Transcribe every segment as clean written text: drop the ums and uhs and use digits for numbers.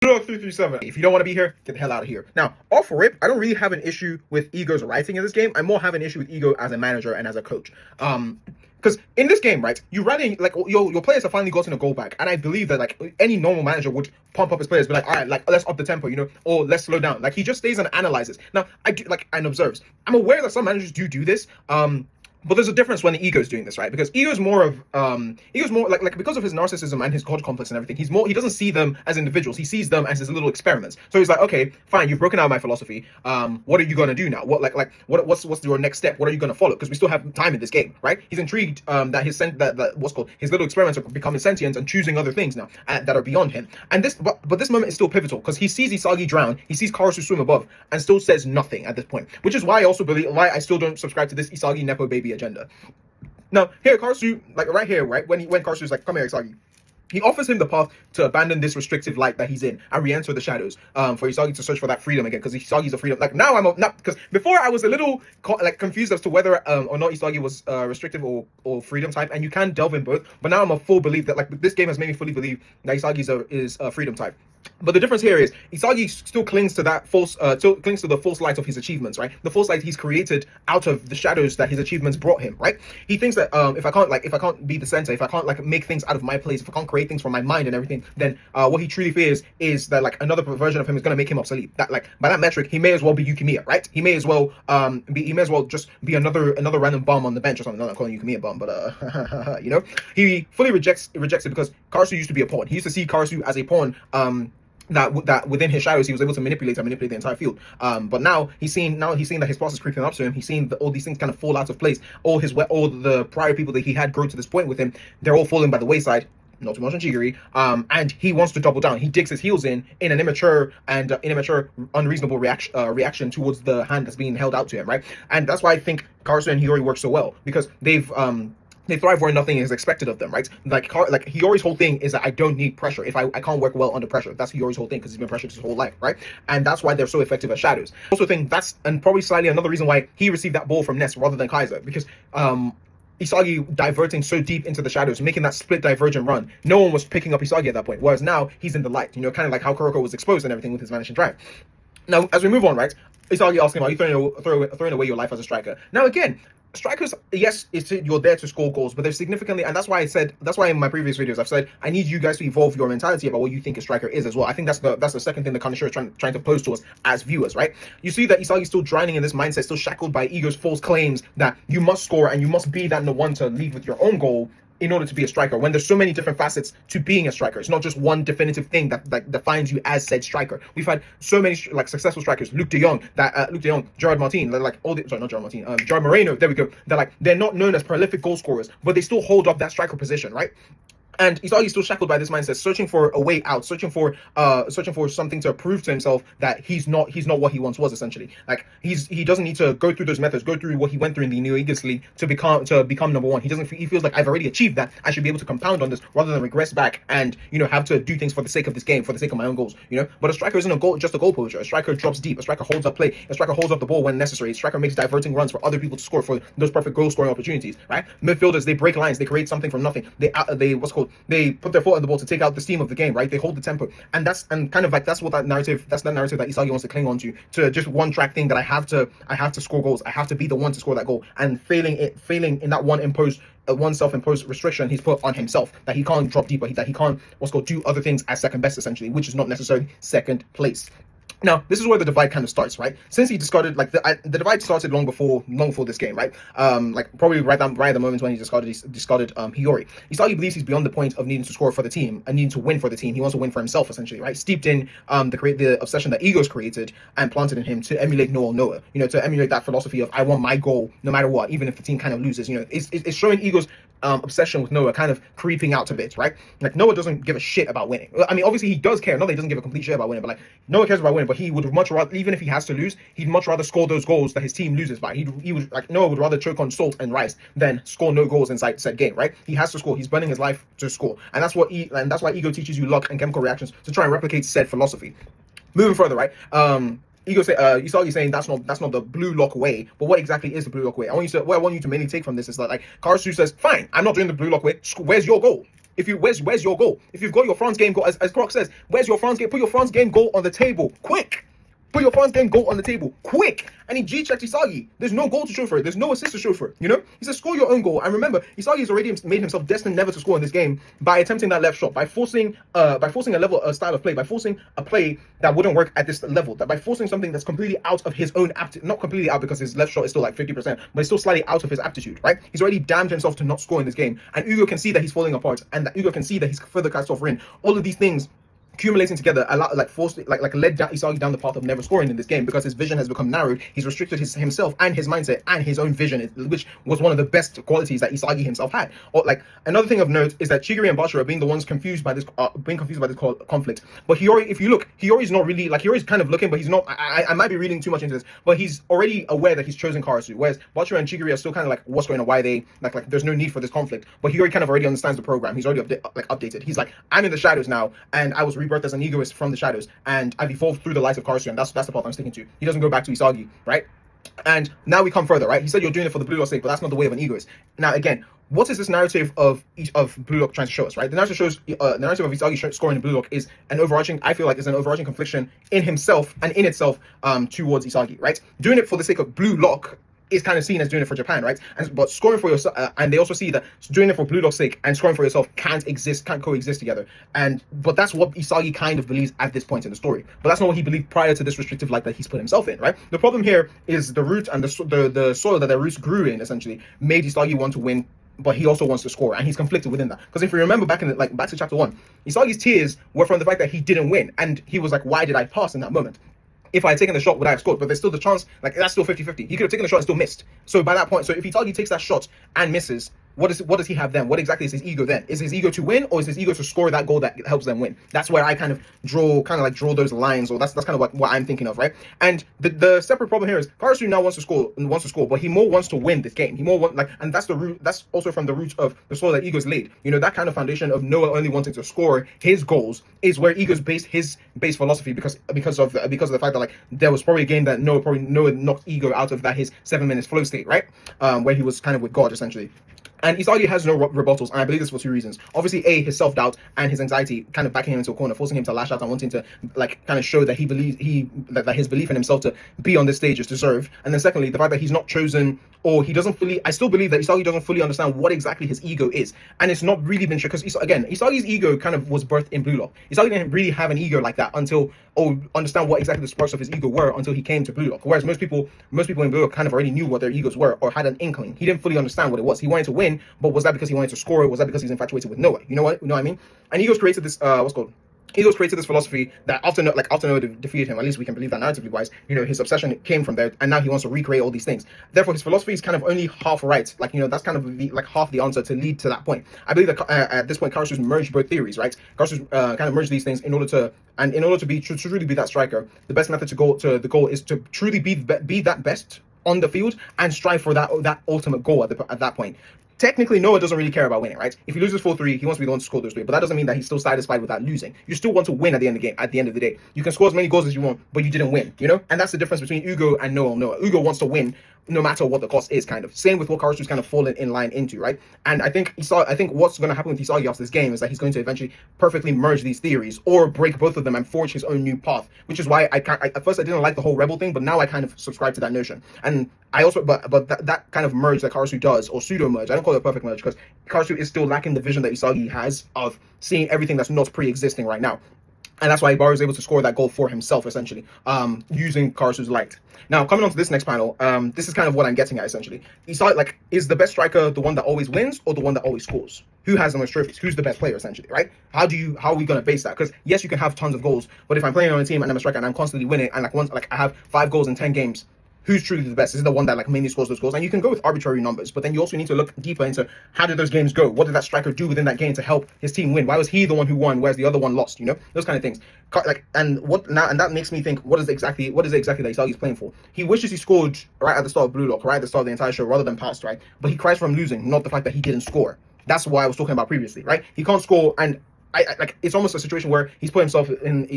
Bluelock 337. If you don't want to be here, get the hell out of here. Now, off rip, I don't really have an issue with Ego's writing in this game. I more have an issue with Ego as a manager and as a coach. Because in this game, right, you rather like your players have finally gotten a goal back, and I believe that like any normal manager would pump up his players, be like, all right, like let's up the tempo, or let's slow down. Like he just stays and analyzes. Now I do like and observes. I'm aware that some managers do this. But there's a difference when Ego's doing this, right? Because Ego's more like because of his narcissism and his god complex and everything, he doesn't see them as individuals. He sees them as his little experiments. So he's like, okay, fine, you've broken out my philosophy. What are you gonna do now? What's your next step? What are you gonna follow? Because we still have time in this game, right? He's intrigued that his little experiments are becoming sentient and choosing other things now that are beyond him. And but this moment is still pivotal because he sees Isagi drown, he sees Karasu swim above, and still says nothing at this point. Which is why I still don't subscribe to this Isagi Nepo baby agenda. Now, here, Karasu, like right here, right, when Karasu's like, come here, Isagi, he offers him the path to abandon this restrictive light that he's in and re-enter the shadows, for Isagi to search for that freedom again, because Isagi's a freedom. Like, now not, because before I was a little, confused as to whether, or not Isagi was, restrictive or freedom type, and you can delve in both, but now I'm a full belief that, like, this game has made me fully believe that Isagi is a freedom type. But the difference here is Isagi still clings to that clings to the false light of his achievements, right? The false light he's created out of the shadows that his achievements brought him, right? He thinks that if I can't be the center, if I can't like make things out of my place, if I can't create things from my mind and everything, then what he truly fears is that like another version of him is gonna make him obsolete. That like by that metric, he may as well be Yukimiya, right? He may as well just be another random bum on the bench or something. I'm not calling Yukimiya a bum, but he fully rejects it because Karasu used to be a pawn. He used to see Karasu as a pawn. That within his shadows he was able to manipulate the entire field. But now he's seen that his boss is creeping up to him. He's seen all these things kind of fall out of place. All the prior people that he had grown to this point with him, they're all falling by the wayside. Not too much on Chigiri. And he wants to double down. He digs his heels in an immature and unreasonable reaction towards the hand that's being held out to him, right? And that's why I think Karasu and Hiyori work so well, because they thrive where nothing is expected of them, right? Like Hiyori's whole thing is that I don't need pressure. If I can't work well under pressure. That's Hiyori's whole thing, because he's been pressured his whole life, right? And that's why they're so effective at shadows. I also think that's, and probably slightly another reason why he received that ball from Ness rather than Kaiser, because Isagi diverting so deep into the shadows, making that split divergent run, no one was picking up Isagi at that point, whereas now he's in the light, kind of like how Kuroko was exposed and everything with his vanishing drive. Now, as we move on, right, Isagi asking, are you throwing away your life as a striker? Now, again, strikers, yes, you're there to score goals, but they're significantly, and that's why in my previous videos I've said I need you guys to evolve your mentality about what you think a striker is as well. I think that's the second thing the Connoisseur is trying to pose to us as viewers, right? You see that Isagi's still drowning in this mindset, still shackled by Ego's false claims that you must score and you must be that one to leave with your own goal in order to be a striker, when there's so many different facets to being a striker. It's not just one definitive thing that defines you as said striker. We've had so many like successful strikers, Luke de Jong, Gerard Martin, Gerard Moreno, there we go. They're not known as prolific goal scorers, but they still hold up that striker position, right? And Isagi's still shackled by this mindset, searching for a way out, searching for something to prove to himself that he's not what he once was, essentially. Like he doesn't need to go through those methods, go through what he went through in the New Eagles League to become number one. He feels like I've already achieved that. I should be able to compound on this rather than regress back and have to do things for the sake of this game, for the sake of my own goals. But a striker isn't just a goal poacher. A striker drops deep. A striker holds up play. A striker holds up the ball when necessary. A striker makes diverting runs for other people to score, for those perfect goal scoring opportunities. Right? Midfielders, they break lines. They create something from nothing. They put their foot on the ball to take out the steam of the game, right? They hold the tempo, and that's that narrative that Isagi wants to cling on to just one track thing that I have to score goals. I have to be the one to score that goal, and failing in that one self-imposed restriction he's put on himself, that he can't drop deeper, that he can't do other things as second best, essentially, which is not necessarily second place. Now, this is where the divide kind of starts, right? Since he discarded, the divide started long before this game, right? Probably right at the moment when he discarded Hiyori. Isagi believes he's beyond the point of needing to score for the team and needing to win for the team. He wants to win for himself, essentially, right? Steeped in the obsession that Ego's created and planted in him to emulate Noah. To emulate that philosophy of I want my goal no matter what, even if the team kind of loses. It's showing Ego's obsession with Noah kind of creeping out a bit, right? Like Noah doesn't give a shit about winning. I mean, obviously he does care. Not that he doesn't give a complete shit about winning, but like Noah cares about winning. But he would much rather, even if he has to lose, he'd much rather score those goals that his team loses by. Noah would rather choke on salt and rice than score no goals inside said game, right? He has to score. He's burning his life to score, and that's why Ego teaches you luck and chemical reactions to try and replicate said philosophy. Moving further, right? Isagi saying that's not the Bluelock way, but what exactly is the Bluelock way? What I want you to mainly take from this is that like Karasu says, fine, I'm not doing the Bluelock way. Where's your goal? If you where's your goal? If you've got your France game goal, as Croc says, where's your France game? Put your France game goal on the table, quick. Put your France game goal on the table, quick. And he G-checked Isagi. There's no goal to show for it. There's no assist to show for it. You know? He says, score your own goal. And remember, Isagi's already made himself destined never to score in this game by attempting that left shot, by forcing a style of play, by forcing a play that wouldn't work at this level, that by forcing something that's completely out of his own aptitude, not completely out because his left shot is still like 50%, but it's still slightly out of his aptitude, right? He's already damned himself to not score in this game. And Ugo can see that he's falling apart, and that Ugo can see that he's further cast off Rin. All of these things accumulating together led Isagi down the path of never scoring in this game because his vision has become narrowed. He's restricted himself and his mindset and his own vision, which was one of the best qualities that Isagi himself had. Or like another thing of note is that Chigiri and Bashira are being the ones confused by this conflict. But Hiyori, if you look, Hiyori's not really like Hiyori's kind of looking, but he's not. I might be reading too much into this, but he's already aware that he's chosen Karasu, whereas Bashira and Chigiri are still kind of like what's going on, why they like there's no need for this conflict. But Hiyori kind of already understands the program. He's already updated. He's like, I'm in the shadows now, and I was rebirthed as an egoist from the shadows, and I've evolved through the light of Karasu, and that's the path I'm sticking to. He doesn't go back to Isagi, right? And now we come further, right? He said you're doing it for the Bluelock sake, but that's not the way of an egoist. Now again, what is this narrative of Bluelock trying to show us, right? The narrative shows the narrative of Isagi scoring in Bluelock is an overarching, I feel like, is an overarching confliction in himself and in itself towards Isagi, right? Doing it for the sake of Bluelock is kind of seen as doing it for Japan, right? But scoring for yourself, and they also see that doing it for Bluelock's sake and scoring for yourself can't coexist together. But that's what Isagi kind of believes at this point in the story. But that's not what he believed prior to this restrictive life that he's put himself in, right? The problem here is the root and the soil that their roots grew in essentially made Isagi want to win, but he also wants to score, and he's conflicted within that. Because if you remember back to chapter 1, Isagi's tears were from the fact that he didn't win, and he was like, why did I pass in that moment? If I had taken the shot, would I have scored? But there's still the chance, like that's still 50-50. He could have taken the shot and still missed. So by that point, so if Itagi takes that shot and misses, what does he have then? What exactly is his ego then? Is his ego to win, or is his ego to score that goal that helps them win? That's where I kind of draw those lines, or that's kind of what I'm thinking of, right? And the separate problem here is Karasu now wants to score, but he more wants to win this game. He more want and that's the root. That's also from the roots of the soil that Ego's laid. You know, that kind of foundation of Noah only wanting to score his goals is where Ego's based his base philosophy because of the fact that like there was probably a game that Noah knocked Ego out of that his 7 minutes flow state, right? Where he was kind of with God essentially. And Isagi has no rebuttals, and I believe this for two reasons. Obviously, A, his self-doubt and his anxiety kind of backing him into a corner, forcing him to lash out and wanting to like kind of show that he believes that his belief in himself to be on this stage is deserved. And then secondly, the fact that he's not chosen, or he doesn't fully, I still believe that Isagi doesn't fully understand what exactly his ego is. And it's not really been sure, because Isagi's ego kind of was birthed in Bluelock. Isagi didn't really have an ego like that until, or understand what exactly the sparks of his ego were until he came to Bluelock. Whereas most people in Bluelock kind of already knew what their egos were, or had an inkling. He didn't fully understand what it was. He wanted to win, but was that because he wanted to score? Was that because he's infatuated with Noah? You know what I mean? And Ego's created this Ego's created this philosophy that after Noah defeated him, at least we can believe that narratively wise, you know, his obsession came from there, and now he wants to recreate all these things. Therefore, his philosophy is kind of only half right. Like, you know, that's kind of half the answer to lead to that point. I believe that at this point, Karasu's merged both theories, right? Karasu's kind of merged these things in order to truly be that striker. The best method to the goal is to truly be that best on the field and strive for that ultimate goal at that point. Technically, Noah doesn't really care about winning, right? If he loses 4-3, he wants to be the one to score those 3. But that doesn't mean that he's still satisfied with that losing. You still want to win at the end of the game. At the end of the day, you can score as many goals as you want, but you didn't win, you know? And that's the difference between Ugo and Noah. Ugo wants to win no matter what the cost is, kind of. Same with what Karasu's kind of fallen in line into, right? And I think what's going to happen with Isagi after this game is that he's going to eventually perfectly merge these theories or break both of them and forge his own new path, which is why at first I didn't like the whole rebel thing, but now I kind of subscribe to that notion. And I also, but that kind of merge that Karasu does, or pseudo merge, I don't call it a perfect merge because Karasu is still lacking the vision that Isagi has of seeing everything that's not pre-existing right now. And that's why Ibarra is able to score that goal for himself, essentially, using Karasu's light. Now, coming on to this next panel, this is kind of what I'm getting at, essentially. Isagi, is the best striker the one that always wins or the one that always scores? Who has the most trophies? Who's the best player, essentially, right? How are we going to base that? Because, yes, you can have tons of goals, but if I'm playing on a team and I'm a striker and I'm constantly winning, and I have 5 goals in 10 games, who's truly the best? Is it the one that mainly scores those goals? And you can go with arbitrary numbers, but then you also need to look deeper into how did those games go? What did that striker do within that game to help his team win? Why was he the one who won, whereas the other one lost? You know, those kind of things. And that makes me think, what is it exactly that Isagi's playing for? He wishes he scored right at the start of Bluelock, right at the start of the entire show, rather than passed, right? But he cries from losing, not the fact that he didn't score. That's what I was talking about previously, right? He can't score, and it's almost a situation where he's put himself in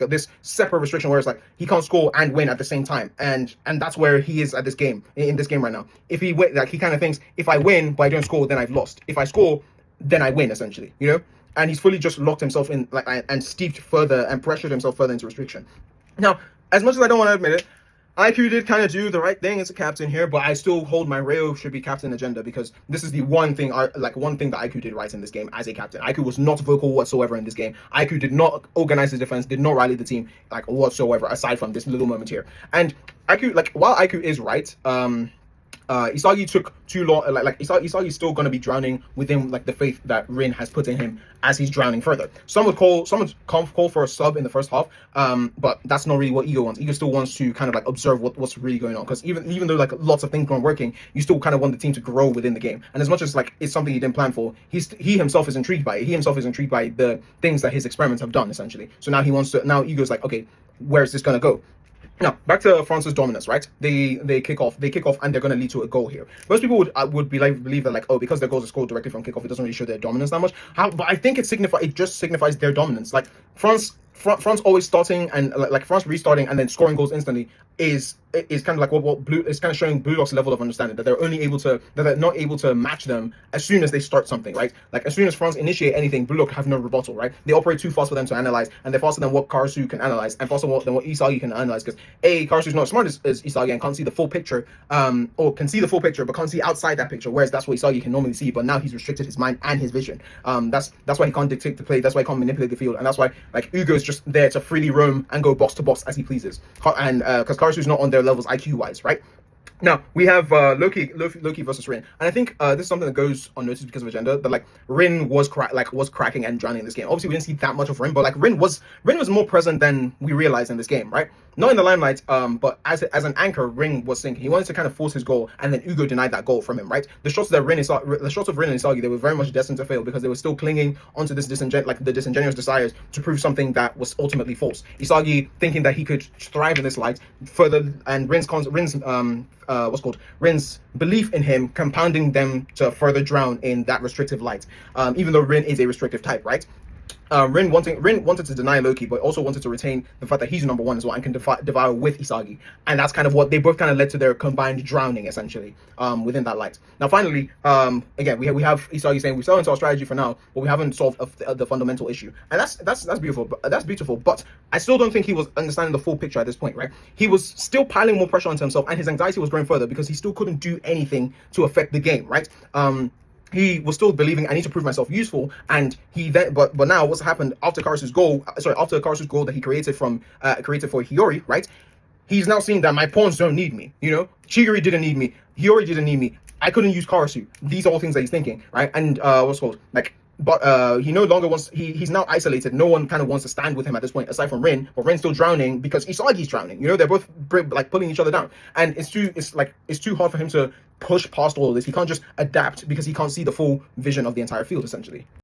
this separate restriction where it's like he can't score and win at the same time, and that's where he is at this game, in this game right now. If he win, he kind of thinks, if I win but I don't score, then I've lost. If I score then I win essentially, you know. And he's fully just locked himself in, like, and steeped further and pressured himself further into restriction. Now, as much as I don't want to admit it, IQ did kind of do the right thing as a captain here, but I still hold my Rayo should be captain agenda, because this is the one thing, one thing that IQ did right in this game as a captain. IQ was not vocal whatsoever in this game. IQ did not organize his defense, did not rally the team like whatsoever, aside from this little moment here. And IQ, like, while IQ is right, Isagi took too long. Isagi's still gonna be drowning within like the faith that Rin has put in him as he's drowning further. Some would call for a sub in the first half, but that's not really what Ego wants. Ego still wants to kind of like observe what's really going on, because even though like lots of things aren't working, you still kind of want the team to grow within the game. And as much as like it's something he didn't plan for, he himself is intrigued by it. He himself is intrigued by the things that his experiments have done essentially. So now he wants to. Now Ego's like, okay, where is this gonna go? Now, back to France's dominance, right? They kick off, and they're going to lead to a goal here. Most people would believe that, like, oh, because their goals are scored directly from kickoff, it doesn't really show their dominance that much. But I think it just signifies their dominance. Like, France always starting and like France restarting and then scoring goals instantly is kind of like what Blue is kind of showing Bluelock's level of understanding, that they're not able to match them as soon as they start something, right? Like, as soon as France initiate anything, Bluelock have no rebuttal, right? They operate too fast for them to analyze, and they're faster than what Karasu can analyze, and faster than what Isagi can analyze, because Karasu's not as smart as Isagi and can't see the full picture, or can see the full picture but can't see outside that picture, whereas that's what Isagi can normally see. But now he's restricted his mind and his vision. That's why he can't dictate the play, that's why he can't manipulate the field, and that's why like Ugo is just there to freely roam and go box to box as he pleases, and because Karasu's not on their levels IQ wise, right? Now we have Loki versus Rin, and I think this is something that goes unnoticed because of agenda. That like Rin was cracking and drowning in this game. Obviously, we didn't see that much of Rin, but like Rin was more present than we realized in this game, right? Not in the limelight, but as an anchor, Rin was sinking. He wanted to kind of force his goal, and then Ugo denied that goal from him, right? The shots of Rin and Isagi, they were very much destined to fail, because they were still clinging onto this disingenuous desires to prove something that was ultimately false. Isagi thinking that he could thrive in this light further, and Rin's belief in him compounding them to further drown in that restrictive light. Even though Rin is a restrictive type, right? Rin wanted to deny Loki, but also wanted to retain the fact that he's number one as well and can devour with Isagi, and that's kind of what they both kind of led to their combined drowning essentially within that light. Now, finally, again, we have Isagi saying we sell into our strategy for now, but we haven't solved the fundamental issue, and that's beautiful. That's beautiful, but I still don't think he was understanding the full picture at this point, right? He was still piling more pressure onto himself, and his anxiety was growing further because he still couldn't do anything to affect the game, right? He was still believing I need to prove myself useful, and he then but now what's happened after Karasu's goal that he created for Hiyori, right? He's now seeing that my pawns don't need me, you know? Chigiri didn't need me, Hiyori didn't need me, I couldn't use Karasu. These are all things that he's thinking, right? And he no longer wants, he's now isolated. No one kind of wants to stand with him at this point aside from Rin, but Rin's still drowning because Isagi's drowning, you know? They're both like pulling each other down, and it's too hard for him to push past all of this. He can't just adapt because he can't see the full vision of the entire field essentially.